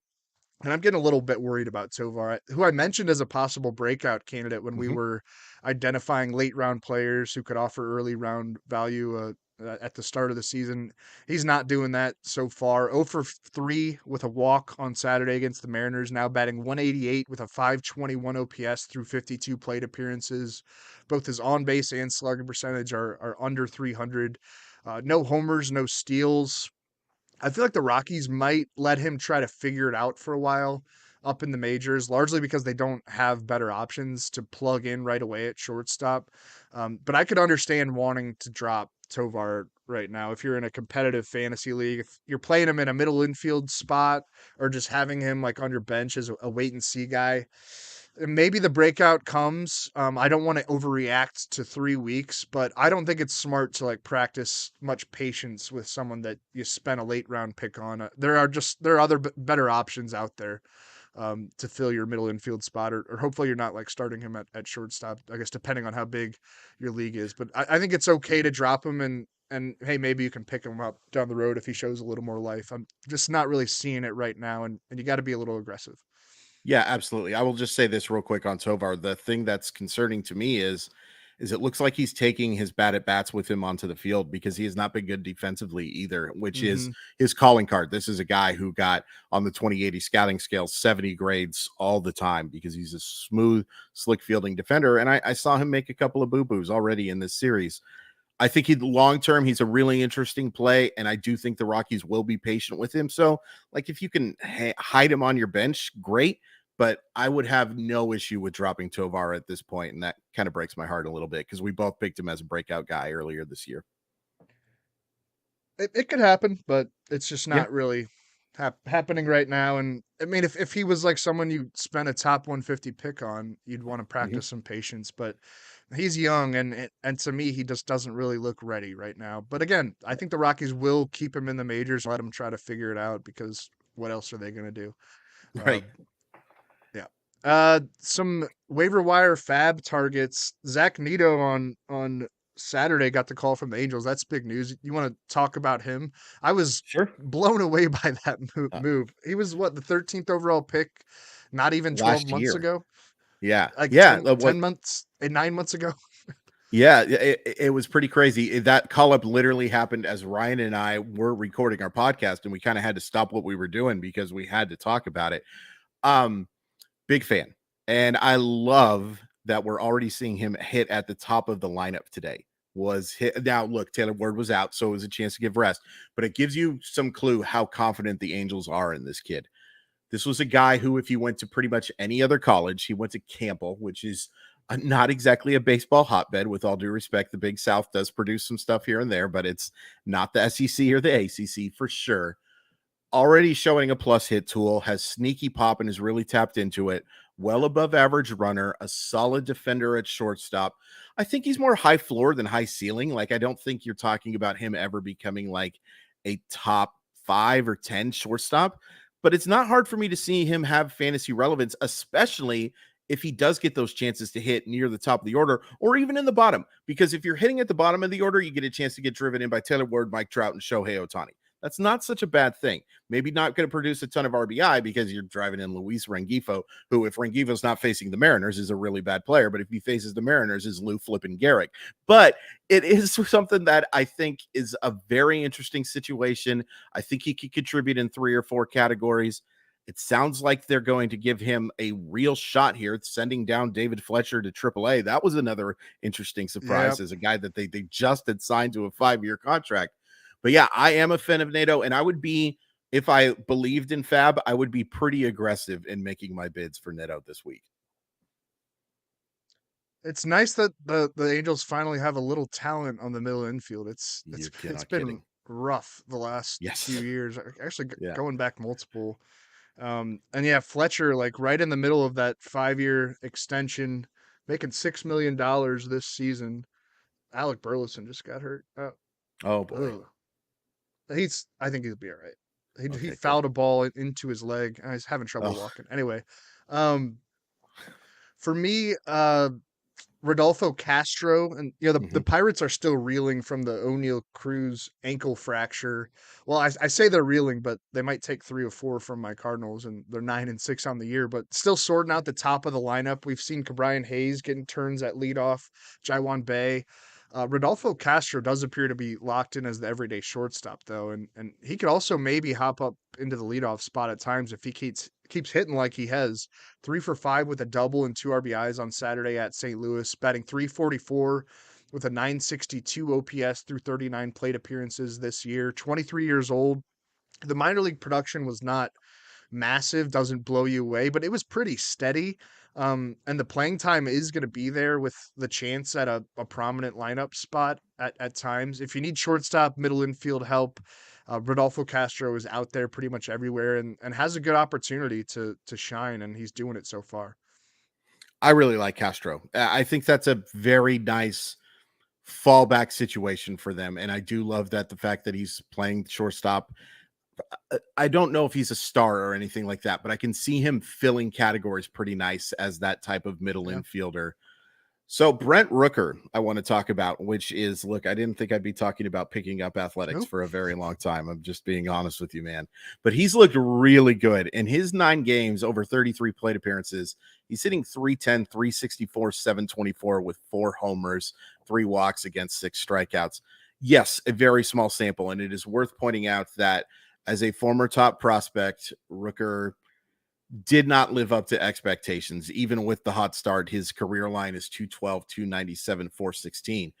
And I'm getting a little bit worried about Tovar, who I mentioned as a possible breakout candidate when we Mhm. were identifying late round players who could offer early round value at the start of the season. He's not doing that so far. 0 for 3 with a walk on Saturday against the Mariners, now batting 188 with a 521 OPS through 52 plate appearances. Both his on base and slugging percentage are under 300. No homers, no steals. I feel like the Rockies might let him try to figure it out for a while up in the majors, largely because they don't have better options to plug in right away at shortstop. But I could understand wanting to drop Tovar right now if you're in a competitive fantasy league. If you're playing him in a middle infield spot or just having him like on your bench as a wait and see guy, maybe the breakout comes. I don't want to overreact to 3 weeks, but I don't think it's smart to like practice much patience with someone that you spent a late round pick on. There are other better options out there to fill your middle infield spot, or hopefully you're not like starting him at shortstop. I guess depending on how big your league is, but I think it's okay to drop him and hey, maybe you can pick him up down the road if he shows a little more life. I'm just not really seeing it right now, and you got to be a little aggressive. Yeah, absolutely. I will just say this real quick on Tovar. The thing that's concerning to me is it looks like he's taking his bat at bats with him onto the field because he has not been good defensively either, which is Hmm. his calling card. This is a guy who got on the 2080 scouting scale 70 grades all the time because he's a smooth, slick fielding defender. And I saw him make a couple of boo-boos already in this series. I think he long term, he's a really interesting play, and I do think the Rockies will be patient with him. So, like, if you can hide him on your bench, great. But I would have no issue with dropping Tovar at this point, and that kind of breaks my heart a little bit because we both picked him as a breakout guy earlier this year. It could happen, but it's just Yeah. not really happening right now. And I mean, if he was like someone you spent a top 150 pick on, you'd want to Mhm. practice some patience. But he's young, and to me, he just doesn't really look ready right now. But again, I think the Rockies will keep him in the majors, let him try to figure it out because what else are they going to do? Uh, Right. yeah. Some waiver wire fab targets. Zach Nito on Saturday got the call from the Angels. That's big news. You want to talk about him? I was Sure. blown away by that Uh, move. He was what, the 13th overall pick not even 12 last months year. ago? Yeah. Like Yeah. 10 months and 9 months ago. Yeah, it was pretty crazy. That call up literally happened as Ryan and I were recording our podcast, and we kind of had to stop what we were doing because we had to talk about it. Um, Big fan. And I love that we're already seeing him hit at the top of the lineup today. Was hit now. Look, Taylor Ward was out, so it was a chance to give rest, but it gives you some clue how confident the Angels are in this kid. This was a guy who, if he went to pretty much any other college, he went to Campbell, which is not exactly a baseball hotbed. With all due respect, the Big South does produce some stuff here and there, but it's not the SEC or the ACC for sure. Already showing a plus hit tool, has sneaky pop and is really tapped into it. Well above average runner, a solid defender at shortstop. I think he's more high floor than high ceiling. Like, I don't think you're talking about him ever becoming like a top 5 or 10 shortstop, but it's not hard for me to see him have fantasy relevance, especially if he does get those chances to hit near the top of the order or even in the bottom. Because if you're hitting at the bottom of the order, you get a chance to get driven in by Taylor Ward, Mike Trout, and Shohei Ohtani. That's not such a bad thing. Maybe not going to produce a ton of RBI because you're driving in Luis Rengifo, who, if Rengifo's not facing the Mariners, is a really bad player. But if he faces the Mariners, is Lou flipping Garrick. But it is something that I think is a very interesting situation. I think he could contribute in 3 or 4 categories. It sounds like they're going to give him a real shot here, sending down David Fletcher to AAA. That was another interesting Yeah. surprise as a guy that they just had signed to a 5-year contract. But yeah, I am a fan of NATO, and I would be, if I believed in Fab, I would be pretty aggressive in making my bids for Neto this week. It's nice that the Angels finally have a little talent on the middle infield. You're It's not been kidding. rough the last few Yes. years. Actually, Yeah. going back multiple. And yeah, Fletcher, like right in the middle of that 5-year extension, making $6 million this season. Alec Burleson just got hurt. Oh boy. Ugh. I think he'll be all right. He Okay, good. fouled a ball into his leg. He's having trouble Oh, walking. Anyway, um, for me, Rodolfo Castro, and the mhm. Pirates are still reeling from the O'Neal Cruz ankle fracture. Well, I say they're reeling, but they might take 3 or 4 from my Cardinals, and they're 9-6 on the year, but still sorting out the top of the lineup. We've seen Cabrian Hayes getting turns at leadoff, Jaiwan Bay. Rodolfo Castro does appear to be locked in as the everyday shortstop, though, and he could also maybe hop up into the leadoff spot at times if he keeps hitting like he has. 3 for 5 with a double and 2 RBIs on Saturday at St. Louis, batting 344 with a 962 OPS through 39 plate appearances this year. 23 years old. The minor league production was not massive, doesn't blow you away, but it was pretty steady. And the playing time is going to be there with the chance at a prominent lineup spot at times. If you need shortstop, middle infield help, Rodolfo Castro is out there pretty much everywhere and has a good opportunity to shine, and he's doing it so far. I really like Castro. I think that's a very nice fallback situation for them. And I do love that the fact that he's playing shortstop. I don't know if he's a star or anything like that, but I can see him filling categories pretty nice as that type of middle Yeah. infielder. So Brent Rooker, I want to talk about, which is, look, I didn't think I'd be talking about picking up athletics Nope. for a very long time. I'm just being honest with you, man. But he's looked really good in his 9 games, over 33 plate appearances. He's hitting 310, 364, 724 with 4 homers, 3 walks against 6 strikeouts. Yes, a very small sample. And it is worth pointing out that as a former top prospect, Rooker did not live up to expectations. Even with the hot start, his career line is 212, 297, 416.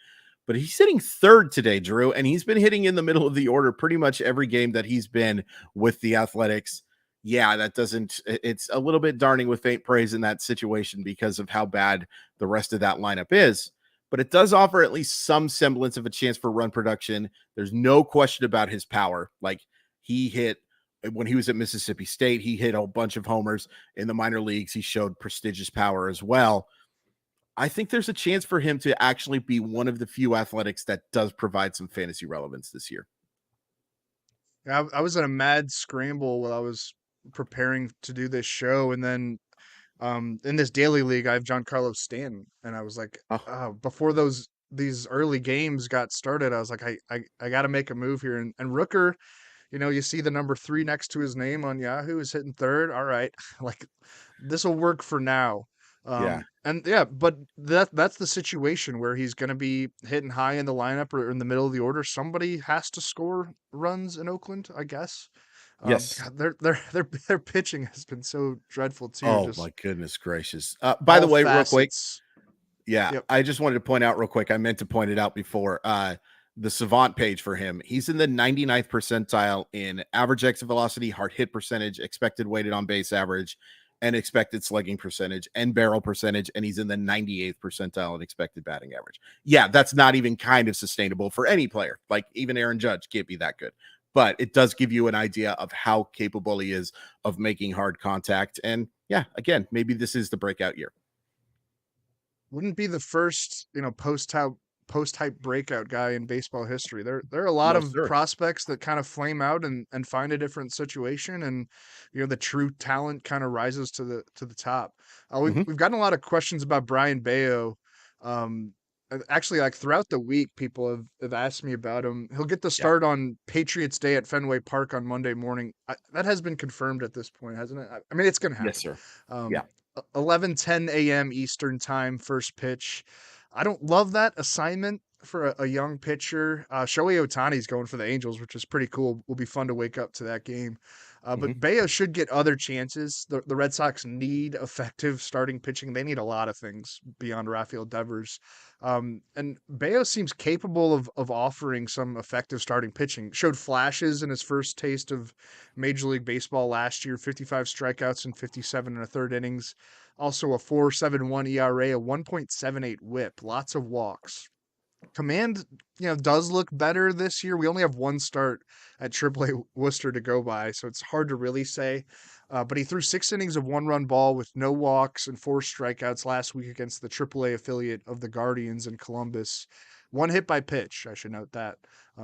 But he's hitting 3rd today, Drew, and he's been hitting in the middle of the order pretty much every game that he's been with the Athletics. Yeah, that doesn't, it's a little bit darning with faint praise in that situation because of how bad the rest of that lineup is. But it does offer at least some semblance of a chance for run production. There's no question about his power. Like, he hit, when he was at Mississippi State, he hit a bunch of homers. In the minor leagues, he showed prestigious power as well. I think there's a chance for him to actually be one of the few Athletics that does provide some fantasy relevance this year. Yeah, I was in a mad scramble while I was preparing to do this show, and then in this daily league, I have Giancarlo Stanton, and I was like, Oh, before those these early games got started, I was like, I got to make a move here. And Rooker, you see the number 3 next to his name on Yahoo is hitting third. All right, like this will work for now. Yeah. And yeah, but that's the situation where he's going to be hitting high in the lineup or in the middle of the order. Somebody has to score runs in Oakland, I guess. Yes. God, their pitching has been so dreadful too. Oh Just my goodness gracious. By the all way, real quick, facets. yeah, Yep. I just wanted to point out real quick. I meant to point it out before. The Savant page for him. He's in the 99th percentile in average exit velocity, hard hit percentage, expected weighted on base average, and expected slugging percentage and barrel percentage. And he's in the 98th percentile in expected batting average. Yeah, that's not even kind of sustainable for any player. Like even Aaron Judge can't be that good. But it does give you an idea of how capable he is of making hard contact. And yeah, again, maybe this is the breakout year. Wouldn't be the first, post-type breakout guy in baseball history. There are a lot No, of sir. prospects that kind of flame out and find a different situation, and the true talent kind of rises to the top. Mhm. We've gotten a lot of questions about Brian Bayo. Actually, like throughout the week, people have asked me about him. He'll get the Yeah. start on Patriots Day at Fenway Park on Monday morning. That has been confirmed at this point, hasn't it? I mean, it's going to Yes, happen. sir. Yeah. Um, 11:10 a.m. Eastern time, first pitch. I don't love that assignment for a young pitcher. Shohei Ohtani's going for the Angels, which is pretty cool. Will be fun to wake up to that game. Mhm. But Bayo should get other chances. The Red Sox need effective starting pitching. They need a lot of things beyond Rafael Devers. And Bayo seems capable of offering some effective starting pitching. Showed flashes in his first taste of Major League Baseball last year, 55 strikeouts and 57 and a third innings. Also a 4.71 ERA, a 1.78 whip, lots of walks. Command, does look better this year. We only have one start at AAA Worcester to go by, so it's hard to really say. But he threw 6 innings of one-run ball with no walks and 4 strikeouts last week against the AAA affiliate of the Guardians in Columbus. One hit by pitch, I should note that.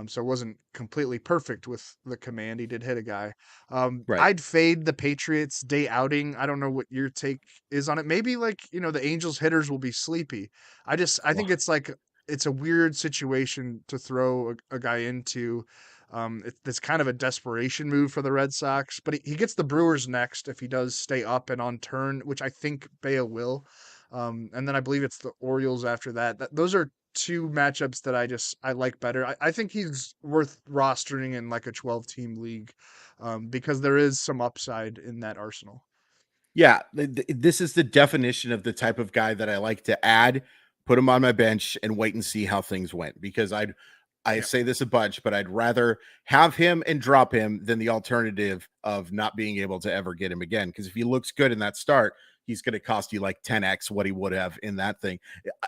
So it wasn't completely perfect with the command. He did hit a guy. Right. I'd fade the Patriots day outing. I don't know what your take is on it. Maybe the Angels hitters will be sleepy. I think Well, it's a weird situation to throw a guy into. It's kind of a desperation move for the Red Sox, but he gets the Brewers next if he does stay up and on turn, which I think Bayo will. And then I believe it's the Orioles after that. Those are two matchups that I like better. I think he's worth rostering in like a 12-team league because there is some upside in that arsenal. yeah, this is the definition of the type of guy that I like to add, put him on my bench, and wait and see how things went. Because I Yeah. say this a bunch, but I'd rather have him and drop him than the alternative of not being able to ever get him again. Because if he looks good in that start, he's going to cost you like 10x what he would have in that thing.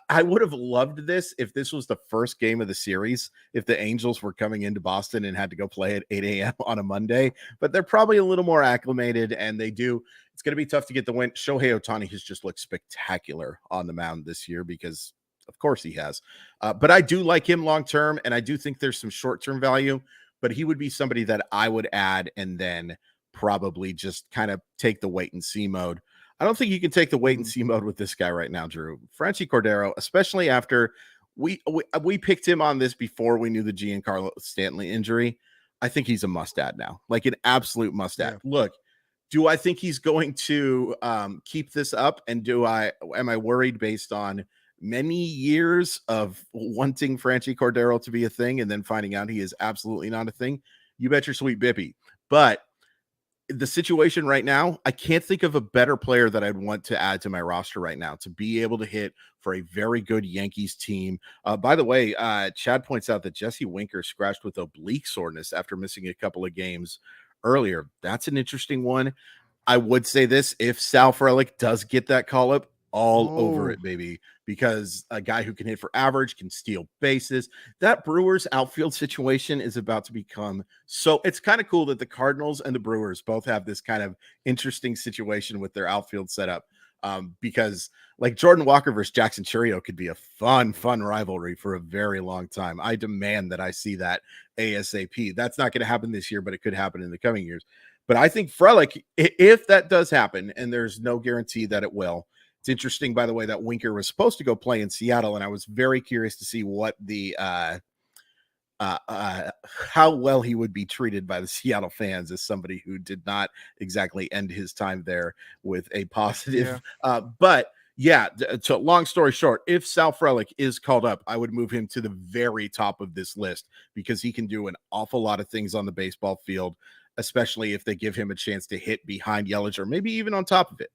I would have loved this if this was the first game of the series, if the Angels were coming into Boston and had to go play at 8 a.m. on a Monday, but they're probably a little more acclimated and they do. It's going to be tough to get the win. Shohei Ohtani has just looked spectacular on the mound this year because, of course, he has. But I do like him long term, and I do think there's some short term value. But he would be somebody that I would add and then probably just kind of take the wait and see mode. I don't think you can take the wait and see mode with this guy right now, Drew. Franchy Cordero, especially after we picked him on this before we knew the Giancarlo Stanley injury. I think he's a must add now, like an absolute must add. Yeah. Look, do I think he's going to keep this up? And am I worried based on many years of wanting Franchy Cordero to be a thing and then finding out he is absolutely not a thing? You bet your sweet bippy. But the situation right now, I can't think of a better player that I'd want to add to my roster right now to be able to hit for a very good Yankees team. By the way, Chad points out that Jesse Winker scratched with oblique soreness after missing a couple of games earlier. That's an interesting one. I would say this, if Sal Frelick does get that call up, all over Oh, it, baby, because a guy who can hit for average, can steal bases. That Brewers outfield situation is about to become so. It's kind of cool that the Cardinals and the Brewers both have this kind of interesting situation with their outfield setup. Because like Jordan Walker versus Jackson Churio could be a fun rivalry for a very long time. I demand that I see that ASAP. That's not going to happen this year, but it could happen in the coming years. But I think Frelick, if that does happen, and there's no guarantee that it will, It's interesting, by the way, that Winker was supposed to go play in Seattle, and I was very curious to see what the how well he would be treated by the Seattle fans as somebody who did not exactly end his time there with a positive. But yeah, so long story short, if Sal Frelick is called up, I would move him to the very top of this list because he can do an awful lot of things on the baseball field, especially if they give him a chance to hit behind Yelich or maybe even on top of it.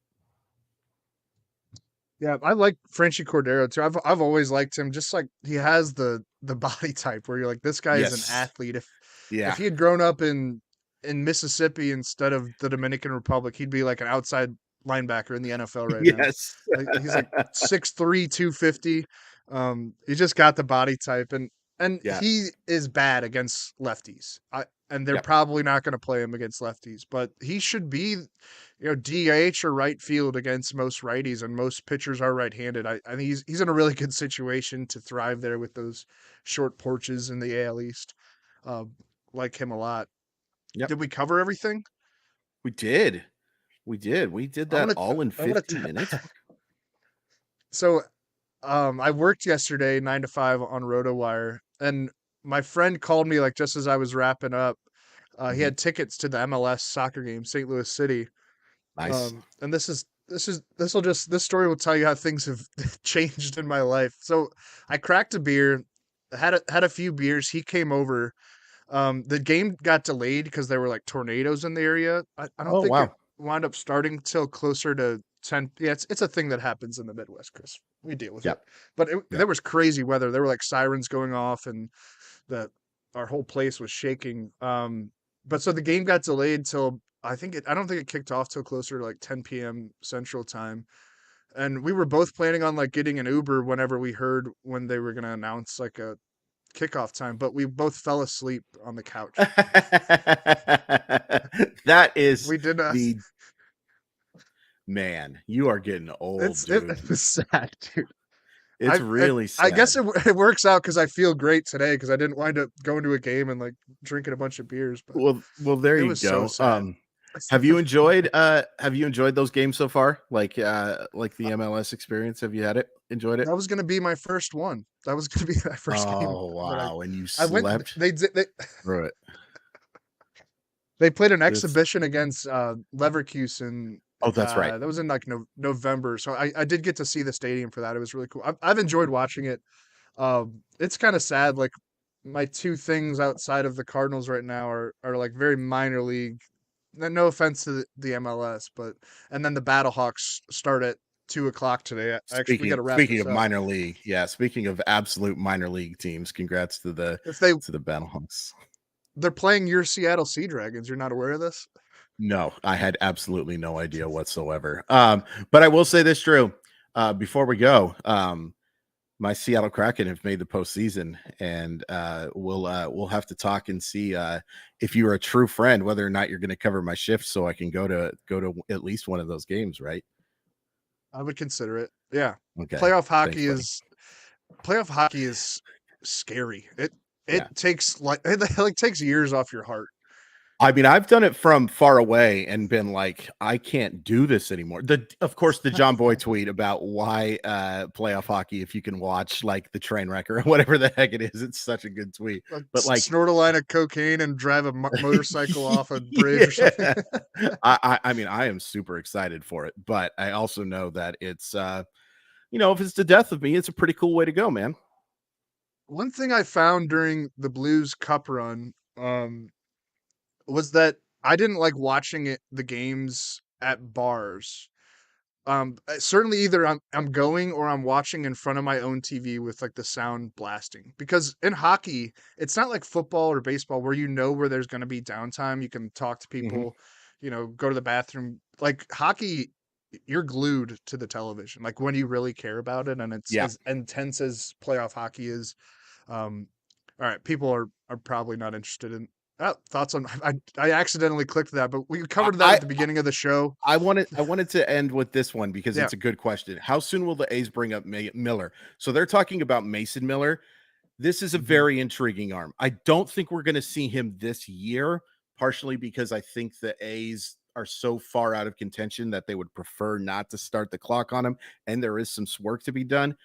Yeah, I like Franchy Cordero too. I've always liked him. Just like he has the body type where you're like, this guy is an athlete. If he had grown up in Mississippi instead of the Dominican Republic, he'd be like an outside linebacker in the NFL right now. Like, he's like 6'3", 250. He just got the body type, and he is bad against lefties. And they're probably not going to play him against lefties, but he should be, DH or right field against most righties, and most pitchers are right-handed. I think he's in a really good situation to thrive there with those short porches in the AL East. Like him a lot. Yep. Did we cover everything? We did. We did that all in 15 minutes. So, I worked yesterday 9 to 5 on RotoWire, and my friend called me like just as I was wrapping up. He had tickets to the MLS soccer game, St. Louis City. Nice. And this story will tell you how things have changed in my life. So I cracked a beer, had a few beers. He came over. The game got delayed because there were like tornadoes in the area. I don't think it wound up starting till closer to 10. Yeah, it's a thing that happens in the Midwest, Chris. We deal with it. But there was crazy weather. There were like sirens going off, and our whole place was shaking. But so the game got delayed till I don't think it kicked off till closer to like 10 p.m. Central Time. And we were both planning on like getting an Uber whenever we heard when they were going to announce like a kickoff time, but we both fell asleep on the couch. That is we did not. Man, you are getting old, dude. It was sad, dude. It's really sad. I guess it works out because I feel great today because I didn't wind up going to a game and like drinking a bunch of beers. But well, there you go. So have you enjoyed those games so far? Like the MLS experience? Have you enjoyed it? That was going to be my first one. That was going to be my first game. Oh wow! And you slept. They through it. They played an exhibition against Leverkusen. Oh, that's right. That was in like November. So I did get to see the stadium for that. It was really cool. I've enjoyed watching it. It's kind of sad. Like my two things outside of the Cardinals right now are like very minor league. No offense to the MLS, and then the Battlehawks start at 2:00 today. Speaking of minor league, speaking of absolute minor league teams, congrats to the Battlehawks. They're playing your Seattle Sea Dragons. You're not aware of this? No, I had absolutely no idea whatsoever. But I will say this, Drew, before we go, my Seattle Kraken have made the postseason, and we'll have to talk and see if you're a true friend, whether or not you're going to cover my shift so I can go to at least one of those games, right? I would consider it. Yeah. Okay. Playoff hockey is scary. It takes takes years off your heart. I mean, I've done it from far away and been like, I can't do this anymore. Of course, the John Boy tweet about why playoff hockey, if you can watch like the train wreck or whatever the heck it is, it's such a good tweet. But like snort a line of cocaine and drive a motorcycle off a bridge or something. I mean, I am super excited for it, but I also know that it's, if it's the death of me, it's a pretty cool way to go, man. One thing I found during the Blues Cup run, was that I didn't like watching the games at bars. Certainly either I'm going or I'm watching in front of my own TV with like the sound blasting, because in hockey, it's not like football or baseball where where there's going to be downtime. You can talk to people, go to the bathroom. Like hockey, you're glued to the television, like when you really care about it. And it's as intense as playoff hockey is. All right. People are probably not interested in thoughts on. I accidentally clicked that, but we covered that at the beginning of the show. I wanted to end with this one because it's a good question. How soon will the A's bring up Miller? So they're talking about Mason Miller. This is a very intriguing arm. I don't think we're going to see him this year, partially because I think the A's are so far out of contention that they would prefer not to start the clock on him, and there is some work to be done.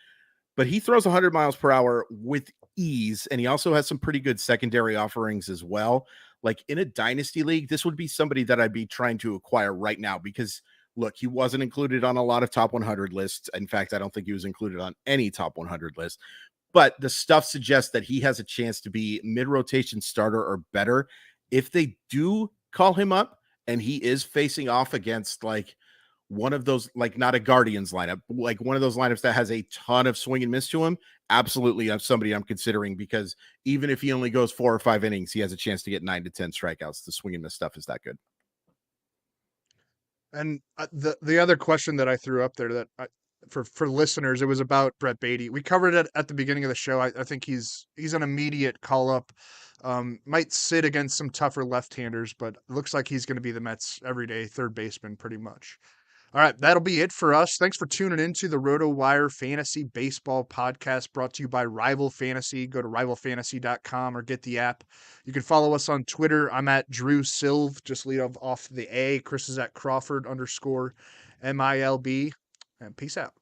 But he throws 100 miles per hour with ease, and he also has some pretty good secondary offerings as well. Like in a dynasty league, this would be somebody that I'd be trying to acquire right now because look, he wasn't included on a lot of top 100 lists. In fact, I don't think he was included on any top 100 list. But the stuff suggests that he has a chance to be mid-rotation starter or better. If they do call him up and he is facing off against like one of those, like not a Guardians lineup, like one of those lineups that has a ton of swing and miss to him, absolutely I'm somebody I'm considering, because even if he only goes 4 or 5 innings, he has a chance to get 9 to 10 strikeouts. The swing and miss stuff is that good. And the other question that I threw up there that for listeners, it was about Brett Baty. We covered it at the beginning of the show. I think he's an immediate call up. Might sit against some tougher left-handers, but looks like he's going to be the Mets' everyday third baseman pretty much. All right, that'll be it for us. Thanks for tuning into the RotoWire Fantasy Baseball Podcast, brought to you by Rival Fantasy. Go to rivalfantasy.com or get the app. You can follow us on Twitter. I'm at Drew Silv. Just lead off the A. Chris is at Crawford _ MILB. And peace out.